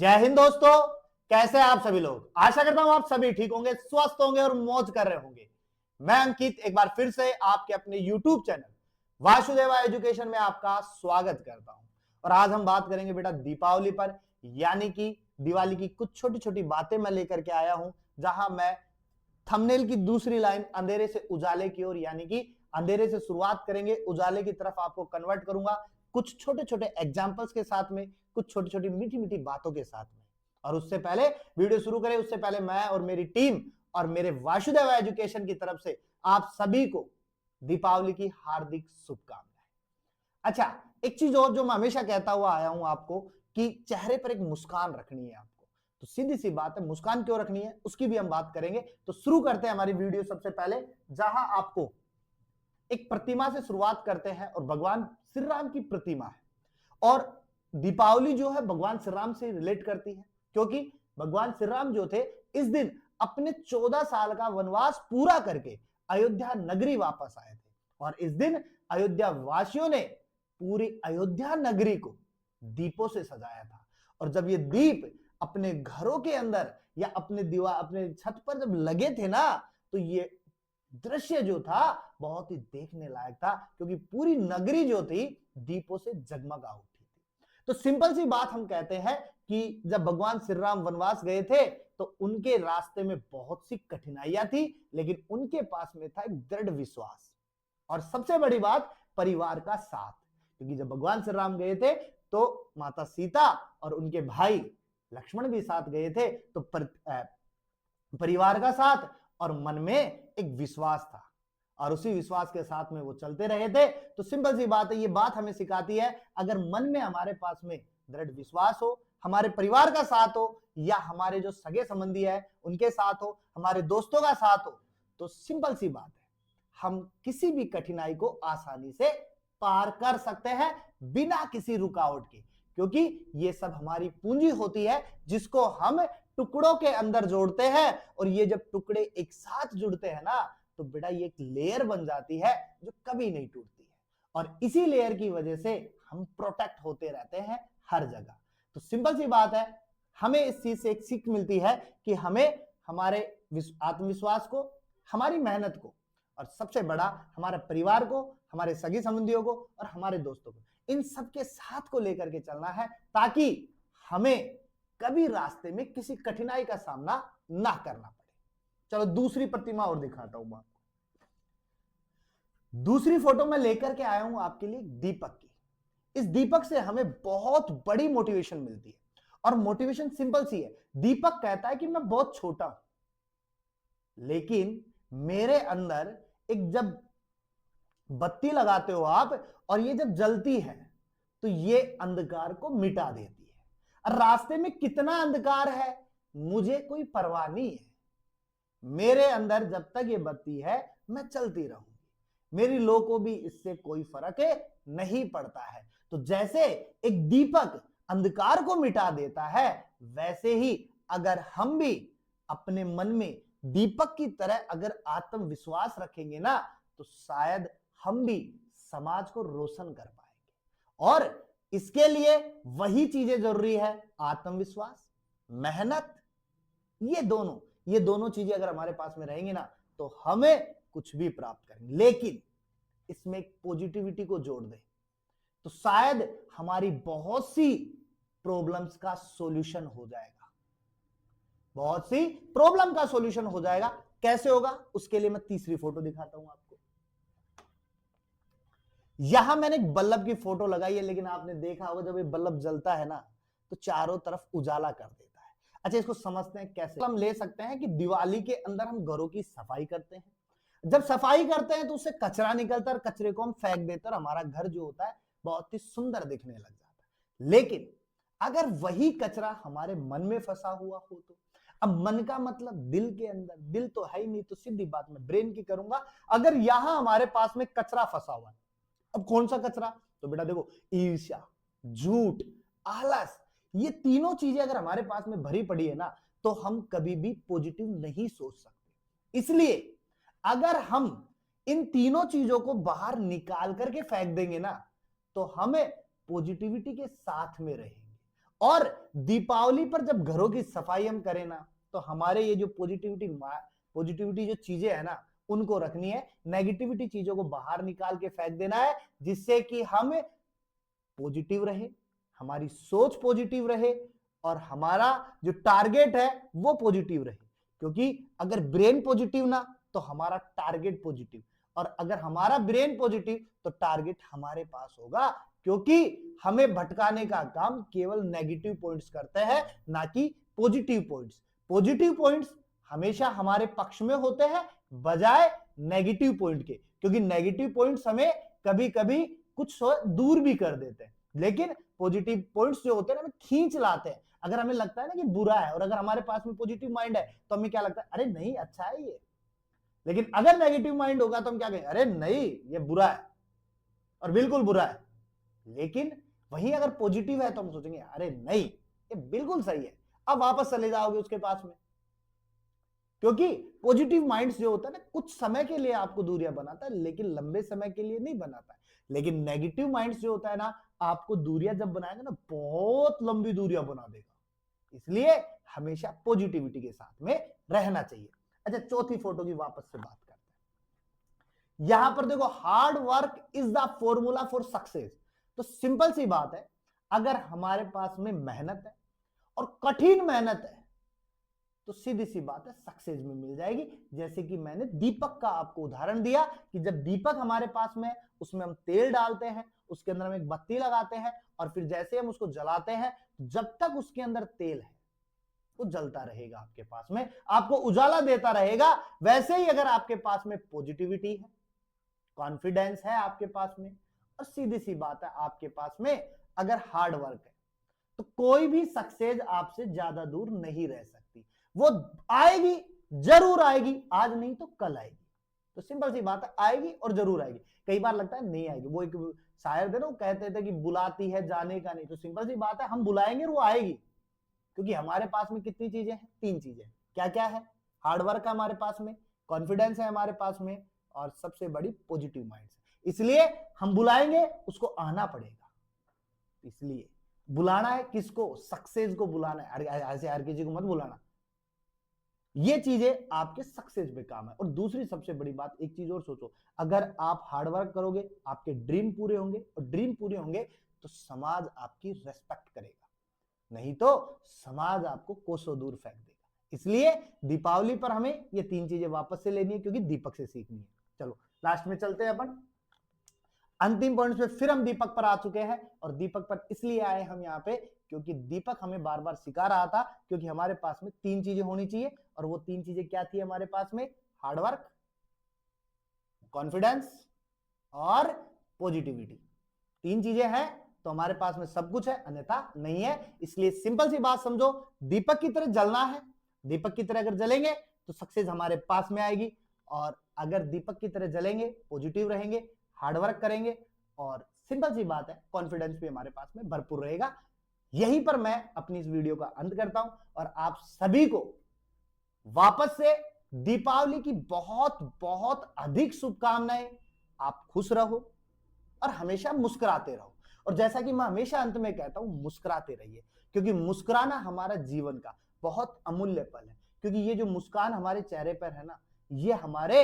जय हिंद दोस्तों। कैसे हैं आप सभी लोग? आशा करता हूं आप सभी ठीक होंगे, स्वस्थ होंगे और मौज कर रहे होंगे। मैं अंकित एक बार फिर से आपके अपने YouTube चैनल वासुदेवा एजुकेशन में आपका स्वागत करता हूं। और आज हम बात करेंगे बेटा दीपावली पर, यानी कि दिवाली की कुछ छोटी छोटी बातें मैं लेकर के आया हूं, जहां मैं थंबनेल की दूसरी लाइन अंधेरे से उजाले की ओर, यानी कि अंधेरे से शुरुआत करेंगे, उजाले की तरफ आपको कन्वर्ट करूंगा कुछ छोटे छोटे एग्जांपल्स के साथ में, कुछ छोटी छोटी मीठी मीठी बातों के साथ में। और उससे पहले वीडियो शुरू करें उससे पहले मैं और मेरी टीम और मेरे वासुदेवा एजुकेशन की तरफ से आप सभी को दीपावली की हार्दिक शुभकामनाएं। अच्छा, एक चीज और जो मैं हमेशा कहता हुआ आया हूं आपको कि चेहरे पर एक मुस्कान रखनी है आपको। तो सीधी सी बात है, मुस्कान क्यों रखनी है उसकी भी हम बात करेंगे। तो शुरू करते हैं हमारी वीडियो सबसे पहले, जहां आपको एक प्रतिमा से शुरुआत करते हैं और भगवान श्री राम की प्रतिमा है। और दीपावली जो है भगवान श्री राम से रिलेट करती है, क्योंकि भगवान श्री राम जो थे इस दिन अपने 14 साल का वनवास पूरा करके अयोध्या नगरी वापस आए थे। और इस दिन अयोध्या वासियों ने पूरी अयोध्या नगरी को दीपों से सजाया था। और जब ये दीप अपने घरों के अंदर या अपने दीवार अपने छत पर जब लगे थे ना, तो ये दृश्य जो था बहुत ही देखने लायक था, क्योंकि पूरी नगरी जो थी दीपों से जगमगा उठी थी। तो सिंपल सी बात हम कहते हैं कि जब भगवान श्री राम वनवास गए थे तो उनके रास्ते में बहुत सी कठिनाइयां थी, लेकिन उनके पास में था एक दृढ़ विश्वास और सबसे बड़ी बात परिवार का साथ। क्योंकि जब भगवान श्री राम गए थे तो माता सीता और उनके भाई लक्ष्मण भी साथ गए थे। तो परिवार का साथ और मन में एक विश्वास था, और उसी विश्वास के साथ में वो चलते रहे थे। तो सिंपल सी बात है, ये बात हमें सिखाती है, अगर मन में हमारे पास में दृढ़ विश्वास हो, हमारे परिवार का साथ हो, या हमारे जो सगे संबंधी है उनके साथ हो, हमारे दोस्तों का साथ हो, तो सिंपल सी बात है, हम किसी भी कठिनाई को आसानी से पार कर सकते हैं बिना किसी रुकावट के। क्योंकि ये सब हमारी पूंजी होती है जिसको हम टुकड़ों के अंदर जोड़ते हैं, और ये जब टुकड़े एक साथ जुड़ते हैं ना, तो बेटा ये एक लेयर बन जाती है जो कभी नहीं टूटती है। और इसी लेयर की वजह से हम प्रोटेक्ट होते रहते हैं हर जगह। तो सिंपल सी बात है, हमें इस चीज से एक सीख मिलती है कि हमें हमारे आत्मविश्वास को, हमारी मेहनत को, और सबसे बड़ा हमारे परिवार को, हमारे सगी संबंधियों को और हमारे दोस्तों को, इन सबके साथ को लेकर के चलना है, ताकि हमें कभी रास्ते में किसी कठिनाई का सामना ना करना पड़े। चलो दूसरी प्रतिमा और दिखाता हूं मैं आपको। दूसरी फोटो में लेकर के आया हूं आपके लिए दीपक की। इस दीपक से हमें बहुत बड़ी मोटिवेशन मिलती है, और मोटिवेशन सिंपल सी है। दीपक कहता है कि मैं बहुत छोटा हूं, लेकिन मेरे अंदर एक जब बत्ती लगाते हो आप और ये जब जलती है तो ये अंधकार को मिटा देती है। और रास्ते में कितना अंधकार है मुझे कोई परवाह नहीं है, मेरे अंदर जब तक ये बत्ती है मैं चलती रहूंगी, मेरी लो को भी इससे कोई फर्क नहीं पड़ता है। तो जैसे एक दीपक अंधकार को मिटा देता है, वैसे ही अगर हम भी अपने मन में दीपक की तरह अगर आत्मविश्वास रखेंगे ना, तो शायद हम भी समाज को रोशन कर पाएंगे। और इसके लिए वही चीजें जरूरी है, आत्मविश्वास, मेहनत, ये दोनों चीजें अगर हमारे पास में रहेंगी ना, तो हमें कुछ भी प्राप्त करेंगे। लेकिन इसमें एक पॉजिटिविटी को जोड़ दें तो शायद हमारी बहुत सी प्रॉब्लम्स का सॉल्यूशन हो जाएगा, बहुत सी प्रॉब्लम का सॉल्यूशन हो जाएगा। कैसे होगा उसके लिए मैं तीसरी फोटो दिखाता हूं आपको। यहां मैंने एक बल्ब की फोटो लगाई है, लेकिन आपने देखा होगा जब ये बल्ब जलता है ना तो चारों तरफ उजाला कर देता है। अच्छा, इसको समझते हैं कैसे। हम ले सकते हैं कि दिवाली के अंदर हम घरों की सफाई करते हैं, जब सफाई करते हैं तो उससे कचरा निकलता है, और कचरे को हम फेंक देते हैं और हमारा घर जो होता है बहुत ही सुंदर दिखने लग जाता है। लेकिन अगर वही कचरा हमारे मन में फंसा हुआ हो तो, अब मन का मतलब दिल के अंदर, दिल तो है ही नहीं, तो सीधी बात मैं ब्रेन की करूंगा। अगर यहां हमारे पास में कचरा फंसा हुआ है, अब कौन सा कचरा? तो बेटा देखो, ईर्ष्या, झूठ, आलस, ये तीनों चीजें अगर हमारे पास में भरी पड़ी है ना, तो हम कभी भी पॉजिटिव नहीं सोच सकते। इसलिए अगर हम इन तीनों चीजों को बाहर निकाल करके फेंक देंगे ना, तो हमें पॉजिटिविटी के साथ में रहेंगे और दीपावली पर जब घरों की सफाई हम करें ना, तो हमारे ये जो पॉजिटिविटी जो चीजें है ना, उनको रखनी है, नेगेटिविटी चीजों को बाहर निकाल के फेंक देना है, जिससे कि हम पॉजिटिव रहे, हमारी सोच पॉजिटिव रहे और हमारा जो टारगेट है वो पॉजिटिव रहे। क्योंकि अगर ब्रेन पॉजिटिव ना, तो हमारा टारगेट पॉजिटिव, और अगर हमारा ब्रेन पॉजिटिव तो टारगेट हमारे पास होगा। क्योंकि हमें भटकाने का काम केवल नेगेटिव पॉइंट्स करते हैं, ना कि पॉजिटिव पॉइंट्स। पॉजिटिव पॉइंट्स हमेशा हमारे पक्ष में होते हैं बजाय नेगेटिव पॉइंट के, क्योंकि नेगेटिव पॉइंट्स हमें कभी कभी कुछ दूर भी कर देते हैं, लेकिन पॉजिटिव पॉइंट्स जो होते हैं ना, हमें खींच लाते हैं। अगर हमें लगता है ना कि बुरा है, और अगर हमारे पास में पॉजिटिव माइंड है, तो हमें क्या लगता है, अरे नहीं अच्छा है ये। लेकिन अगर नेगेटिव माइंड होगा तो हम क्या कहेंगे, अरे नहीं ये बुरा है और बिल्कुल बुरा है। लेकिन वहीं अगर पॉजिटिव है तो हम सोचेंगे अरे नहीं ये बिल्कुल सही है, अब वापस चले जाओगे उसके पास में। क्योंकि पॉजिटिव माइंड्स जो होता है ना, कुछ समय के लिए आपको दूरियां बनाता है, लेकिन लंबे समय के लिए नहीं बनाता है। लेकिन नेगेटिव माइंड्स जो होता है ना, आपको दूरियां जब बनाएगा ना, बहुत लंबी दूरियां बना देगा। इसलिए हमेशा पॉजिटिविटी के साथ में रहना चाहिए। अच्छा, चौथी फोटो की वापस से बात करते हैं। यहां पर देखो, hard work is the formula for success. तो सिंपल सी बात है, अगर हमारे पास में मेहनत है और कठिन मेहनत है, तो सीधी सी बात है सक्सेस में मिल जाएगी। जैसे कि मैंने दीपक का आपको उदाहरण दिया कि जब दीपक हमारे पास में, उसमें हम तेल डालते हैं, उसके अंदर हम एक बत्ती लगाते हैं, और फिर जैसे हम उसको जलाते हैं, जब तक उसके अंदर तेल है वो जलता रहेगा आपके पास में, आपको उजाला देता रहेगा। वैसे ही अगर आपके पास में पॉजिटिविटी है, कॉन्फिडेंस है आपके पास में, और सीधी सी बात है आपके पास में अगर हार्ड वर्क है, तो कोई भी सक्सेस आपसे ज्यादा दूर नहीं रह सकती। वो आएगी, जरूर आएगी, आज नहीं तो कल आएगी। तो सिंपल सी बात है, आएगी और जरूर आएगी। कई बार लगता है नहीं आएगी, वो एक शायर थे ना, वो कहते थे कि बुलाती है जाने का नहीं। तो सिंपल सी बात है, हम बुलाएंगे और वो आएगी, क्योंकि हमारे पास में कितनी चीजें हैं, 3 चीजें। क्या क्या है, हार्ड वर्क है हमारे पास में, कॉन्फिडेंस है हमारे पास में, और सबसे बड़ी पॉजिटिव माइंड है। इसलिए हम बुलाएंगे, उसको आना पड़ेगा। इसलिए बुलाना है किसको, सक्सेस को बुलाना है, ऐसे हर किसी को मत बुलाना। ये चीजें आपके सक्सेस में काम है। और दूसरी सबसे बड़ी बात, एक चीज और सोचो, अगर आप हार्डवर्क करोगे, आपके ड्रीम पूरे होंगे, और ड्रीम पूरे होंगे तो समाज आपकी रेस्पेक्ट करेगा, नहीं तो समाज आपको कोसों दूर फेंक देगा। इसलिए दीपावली पर हमें ये 3 चीजें वापस से लेनी है, क्योंकि दीपक से सीखनी है। चलो लास्ट में चलते हैं अपन अंतिम पॉइंट पे। फिर हम दीपक पर आ चुके हैं, और दीपक पर इसलिए आए हम यहाँ पे क्योंकि दीपक हमें बार बार सिखा रहा था, क्योंकि हमारे पास में 3 चीजें होनी चाहिए, और वो 3 चीजें क्या थी हमारे पास में, हार्डवर्क, कॉन्फिडेंस और पॉजिटिविटी। 3 चीजें हैं तो हमारे पास में सब कुछ है, अन्यथा नहीं है। इसलिए सिंपल सी बात समझो, दीपक की तरह जलना है। दीपक की तरह अगर जलेंगे तो सक्सेस हमारे पास में आएगी, और अगर दीपक की तरह जलेंगे, पॉजिटिव रहेंगे, हार्डवर्क करेंगे, और सिंपल सी बात है कॉन्फिडेंस भी हमारे पास में भरपूर रहेगा। यहीं पर मैं अपनी इस वीडियो का अंत करता हूं, और आप सभी को वापस से दीपावली की बहुत बहुत अधिक शुभकामनाएं। आप खुश रहो और हमेशा मुस्कुराते रहो, और जैसा कि मैं हमेशा अंत में कहता हूं, मुस्कुराते रहिए, क्योंकि मुस्कुराना हमारा जीवन का बहुत अमूल्य पल है। क्योंकि ये जो मुस्कान हमारे चेहरे पर है ना, ये हमारे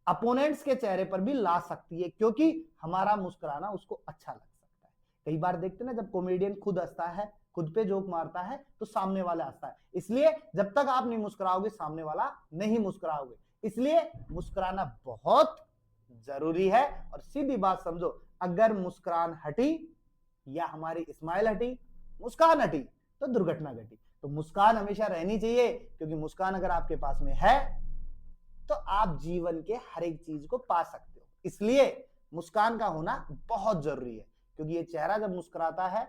अपोनेंट्स के चेहरे पर भी ला सकती है, क्योंकि हमारा मुस्कुराना उसको अच्छा लग सकता है। कई बार देखते ना, जब कॉमेडियन खुद हंसता है, खुद पे जोक मारता है, तो सामने वाला हंसता है। इसलिए जब तक आप नहीं मुस्कुराओगे, सामने वाला नहीं मुस्कुराओगे। इसलिए मुस्कुराना बहुत जरूरी है। और सीधी बात समझो, अगर मुस्कुरान हटी या हमारी स्माइल हटी, मुस्कान हटी, तो दुर्घटना घटी। तो मुस्कान हमेशा रहनी चाहिए, क्योंकि मुस्कान अगर आपके पास में है तो आप जीवन के हर एक चीज को पा सकते हो। इसलिए मुस्कान का होना बहुत जरूरी है, क्योंकि ये चेहरा जब मुस्कुराता है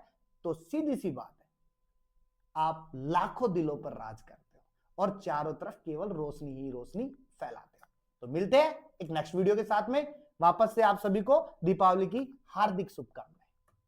तो सीधी सी बात है, आप लाखों दिलों पर राज करते हो और चारों तरफ केवल रोशनी ही रोशनी फैलाते हो। तो मिलते हैं एक नेक्स्ट वीडियो के साथ में। वापस से आप सभी को दीपावली की हार्दिक शुभकामनाएं।